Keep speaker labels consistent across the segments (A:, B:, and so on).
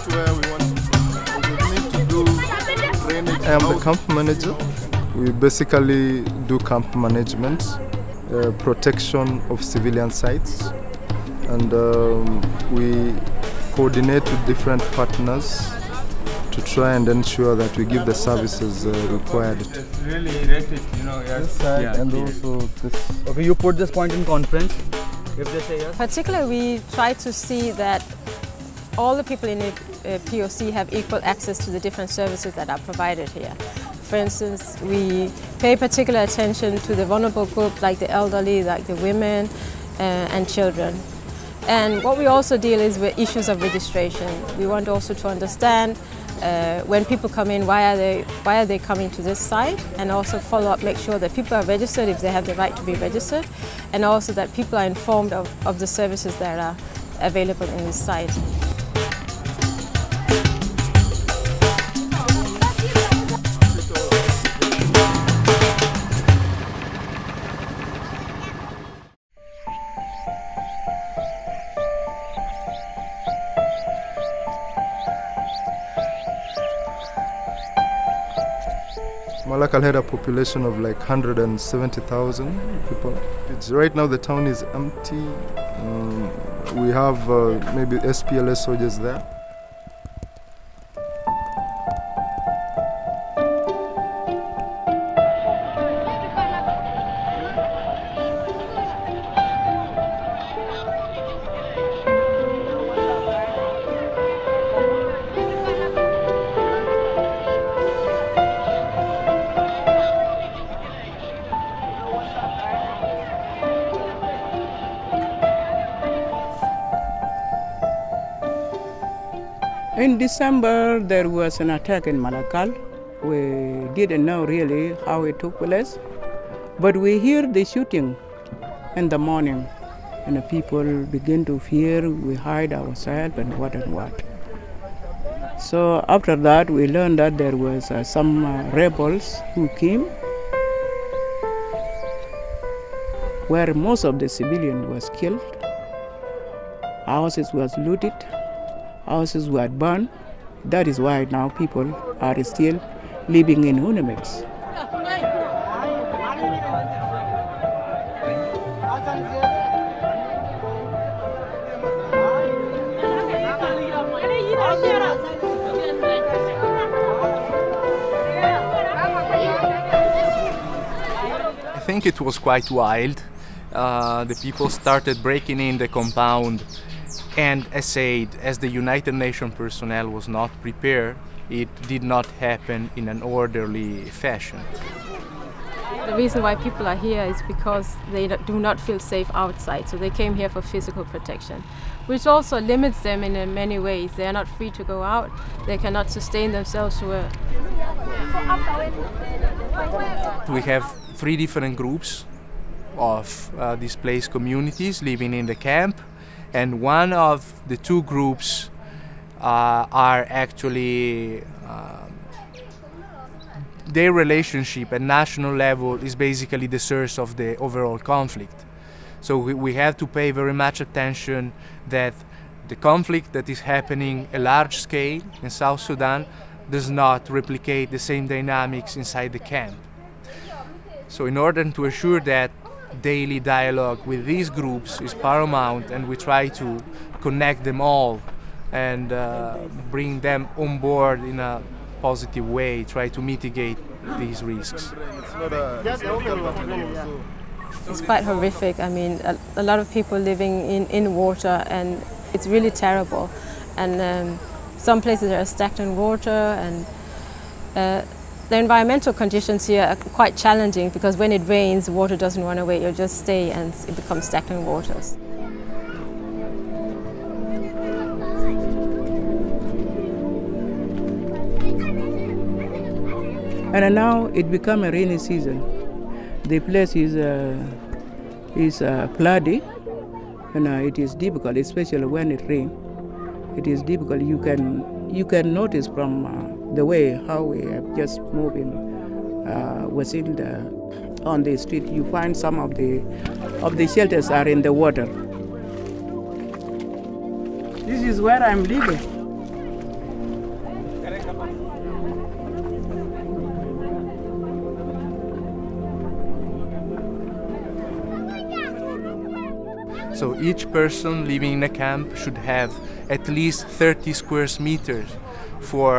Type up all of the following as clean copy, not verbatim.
A: where we want to. We need to do drainage. I am the camp manager. We basically do camp management, protection of civilian sites, and we coordinate with different partners to try and ensure that we give the services required.
B: It's really erected, you know.
A: This side and also this.
B: Okay, you put this point in conference. If they say yes.
C: Particularly, we try to see that all the people in the POC have equal access to the different services that are provided here. For instance, we pay particular attention to the vulnerable group, like the elderly, like the women and children. And what we also deal is with issues of registration. We want also to understand when people come in, why are they coming to this site, and also follow up, make sure that people are registered if they have the right to be registered, and also that people are informed of the services that are available in this site.
A: Malakal had a population of like 170,000 people. Right now the town is empty. We have maybe SPLS soldiers there.
D: In December, there was an attack in Malakal. We didn't know really how it took place, but we hear the shooting in the morning, and the people begin to fear. We hide ourselves and what. So after that, we learned that there was some rebels who came, where most of the civilian was killed. Houses was looted. Houses were burned. That is why now people are still living in Unimex.
E: I think it was quite wild. The people started breaking in the compound, and as the United Nations personnel was not prepared, it did not happen in an orderly fashion.
C: The reason why people are here is because they do not feel safe outside, so they came here for physical protection, which also limits them in many ways. They are not free to go out, they cannot sustain themselves through a...
E: We have 3 different groups of displaced communities living in the camp, and one of the 2 groups are actually their relationship at national level is basically the source of the overall conflict. So we have to pay very much attention that the conflict that is happening at large scale in South Sudan does not replicate the same dynamics inside the camp. So in order to assure that, daily dialogue with these groups is paramount, and we try to connect them all and bring them on board in a positive way, try to mitigate these risks.
C: It's quite horrific. I mean, a lot of people living in water, and it's really terrible. And some places are stagnant water, and the environmental conditions here are quite challenging, because when it rains, water doesn't run away, you'll just stay and it becomes stagnant waters.
D: And now it become a rainy season. The place is flooded, and it is difficult, especially when it rains. It is difficult. You can notice from the way how we have just moving on the street. You find some of the shelters are in the water. This is where I'm living.
E: So each person living in a camp should have at least 30 square meters for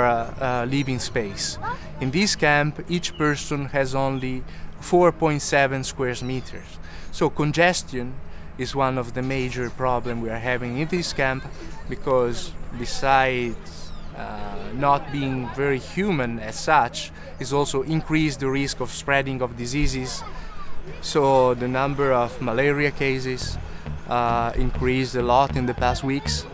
E: living space. In this camp, each person has only 4.7 square meters. So congestion is one of the major problems we are having in this camp, because besides not being very human as such, is also increased the risk of spreading of diseases. So the number of malaria cases increased a lot in the past weeks.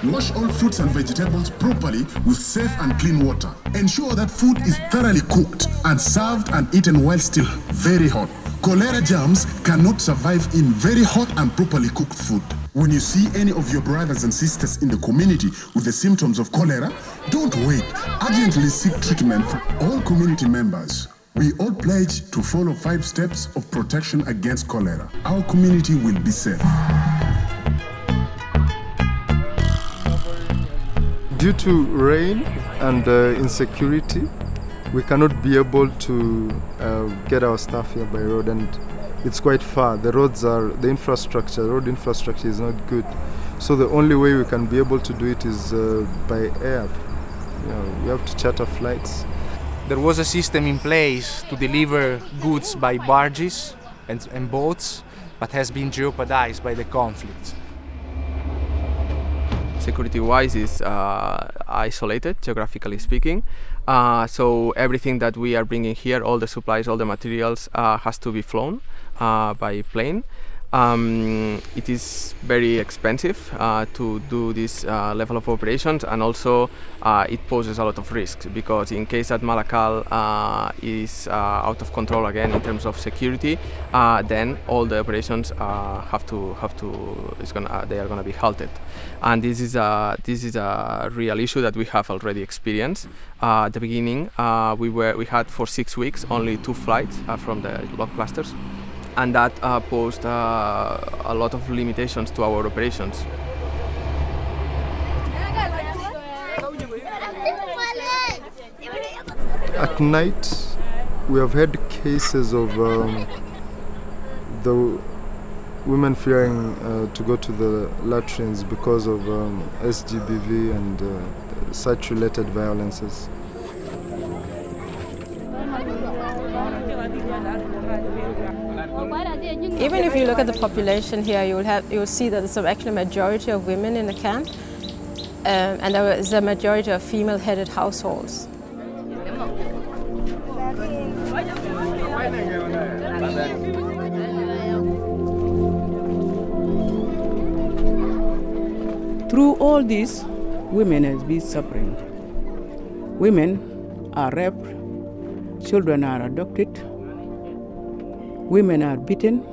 F: Wash all fruits and vegetables properly with safe and clean water. Ensure that food is thoroughly cooked and served and eaten while still very hot. Cholera germs cannot survive in very hot and properly cooked food. When you see any of your brothers and sisters in the community with the symptoms of cholera, don't wait. Urgently seek treatment. All community members, we all pledge to follow 5 steps of protection against cholera. Our community will be safe.
A: Due to rain and insecurity, we cannot be able to get our stuff here by road, and it's quite far. The road infrastructure is not good. So the only way we can be able to do it is by air. We have to charter flights.
E: There was a system in place to deliver goods by barges and boats, but has been jeopardized by the conflict.
G: Security-wise is isolated, geographically speaking. So everything that we are bringing here, all the supplies, all the materials, has to be flown by plane. It is very expensive to do this level of operations, and also it poses a lot of risks, because in case that Malakal is out of control again in terms of security, then all the operations they are gonna be halted, and this is a real issue that we have already experienced. At the beginning, we had for 6 weeks only 2 flights from the block clusters. And that posed a lot of limitations to our operations.
A: At night, we have had cases of the women fearing to go to the latrines because of SGBV and such related violences.
C: Even if you look at the population here, you'll see that there's actually a majority of women in the camp, and there is a majority of female-headed households.
D: Through all this, women have been suffering. Women are raped, children are abducted, women are beaten,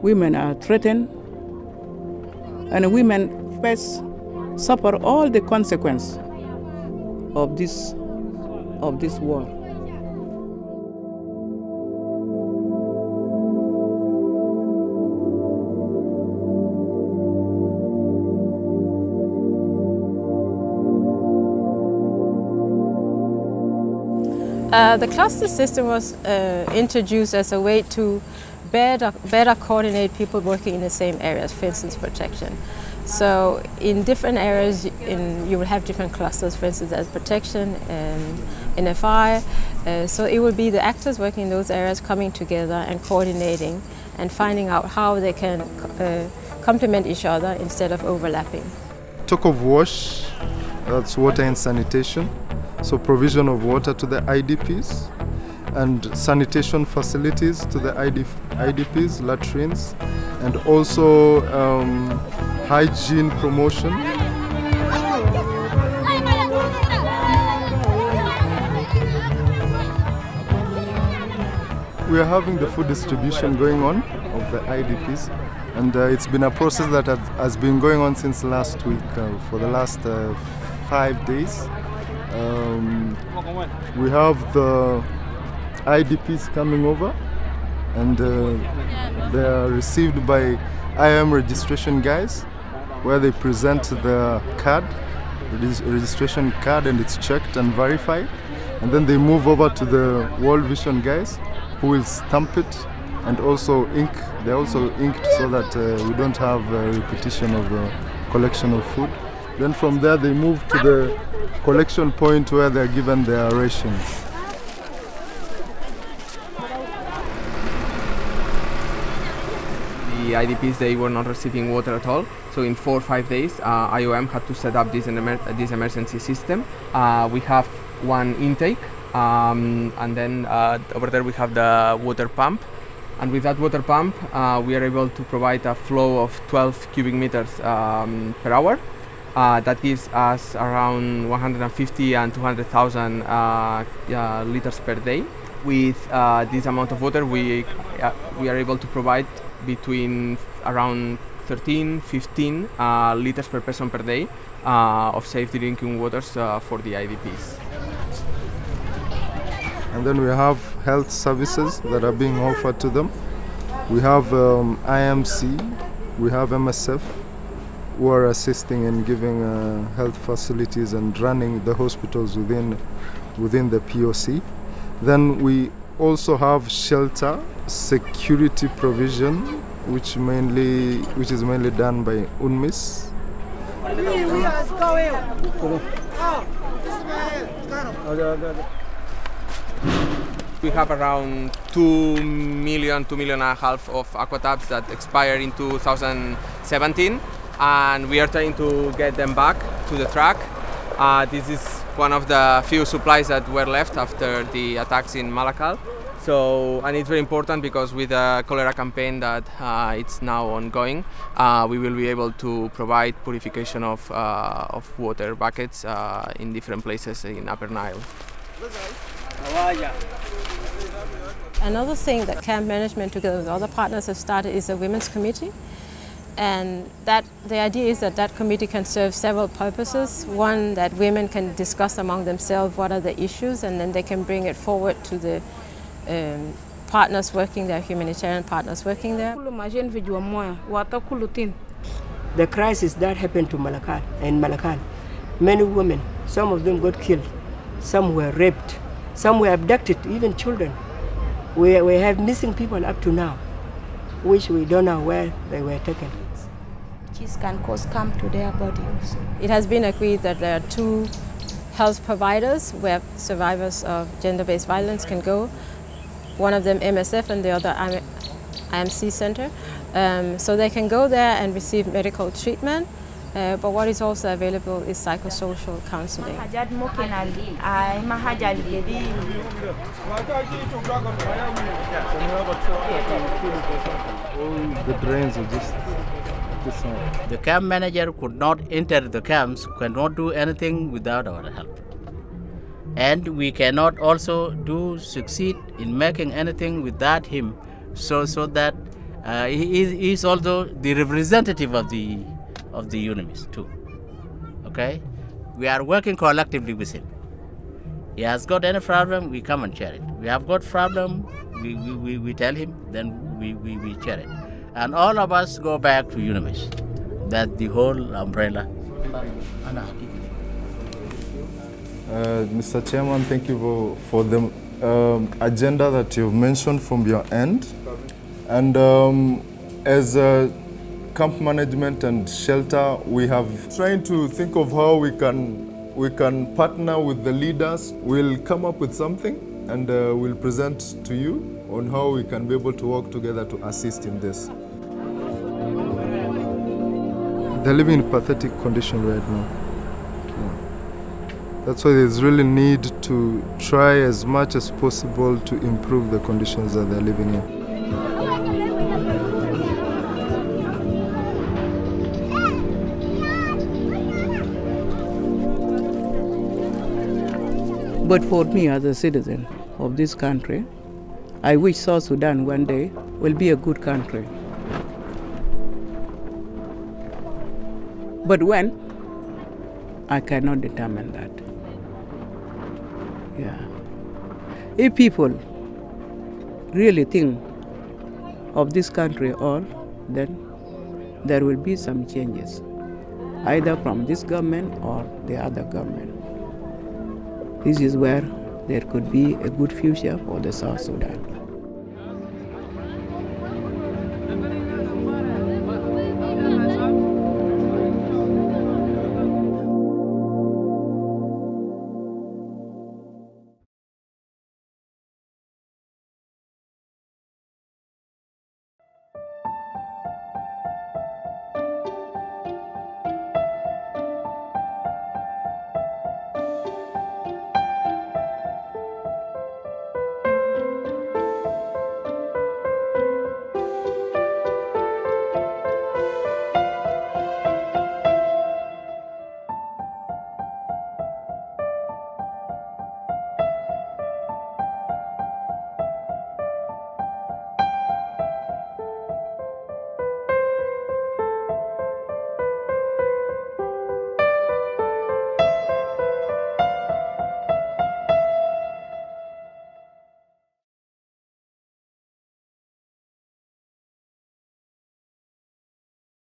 D: women are threatened, and women suffer all the consequences of this war.
C: The cluster system was introduced as a way to better coordinate people working in the same areas, for instance, protection. So in different areas, you will have different clusters, for instance, as protection, NFI. So it will be the actors working in those areas coming together and coordinating and finding out how they can complement each other instead of overlapping.
A: Talk of WASH, that's water and sanitation. So provision of water to the IDPs and sanitation facilities to the IDPs, latrines, and also hygiene promotion. We are having the food distribution going on of the IDPs, and it's been a process that has been going on since last week, for the last 5 days. We have the IDPs coming over, and they are received by IM registration guys, where they present the card registration card and it's checked and verified. And then they move over to the World Vision guys who will stamp it and also ink. They're also inked so that we don't have a repetition of the collection of food. Then from there they move to the collection point where they're given their rations.
G: The IDPs, they were not receiving water at all. So in 4 or 5 days, IOM had to set up this emergency system. We have one intake, and then over there we have the water pump. And with that water pump, we are able to provide a flow of 12 cubic meters per hour. That gives us around 150 and 200,000 liters per day. With this amount of water, we are able to provide between around 13-15 liters per person per day of safe drinking waters for the IDPs.
A: And then we have health services that are being offered to them. We have IMC, we have MSF, who are assisting in giving health facilities and running the hospitals within the POC. Then we also have shelter security provision, which is mainly done by UNMIS.
G: We have around 2 million and a half of aquatabs that expire in 2017, and we are trying to get them back to the track. This is one of the few supplies that were left after the attacks in Malakal. So, and it's very important because with the cholera campaign that it's now ongoing, we will be able to provide purification of water buckets in different places in Upper Nile.
C: Another thing that camp management together with other partners have started is a women's committee. And the idea is that committee can serve several purposes. One, that women can discuss among themselves what are the issues, and then they can bring it forward to the partners working there, humanitarian partners working there.
H: The crisis that happened to Malakal, many women, some of them got killed, some were raped, some were abducted, even children. We have missing people up to now, which we don't know where they were taken.
I: This can cause harm to their body also.
C: It has been agreed that there are 2 health providers where survivors of gender-based violence can go. One of them MSF and the other IMC Center. So they can go there and receive medical treatment. But what is also available is psychosocial counseling.
A: The drains are just this side.
J: The camp manager could not enter the camps, cannot do anything without our help. And we cannot also succeed in making anything without him, so that he is also the representative of the UNMIS too. Okay, we are working collectively with him. He has got any problem, we come and share it. We have got problem, we tell him, then we share it. And all of us go back to UNMIS. That's the whole umbrella.
A: Mr. Chairman, thank you for the agenda that you've mentioned from your end. And as camp management and shelter, we have trying to think of how we can partner with the leaders. We'll come up with something and we'll present to you on how we can be able to work together to assist in this. They're living in pathetic condition right now. That's why there's really need to try as much as possible to improve the conditions that they're living in.
D: But for me as a citizen of this country, I wish South Sudan one day will be a good country. But when? I cannot determine that. Yeah. If people really think of this country all, then there will be some changes. either from this government or the other government. This is where there could be a good future for the South Sudan.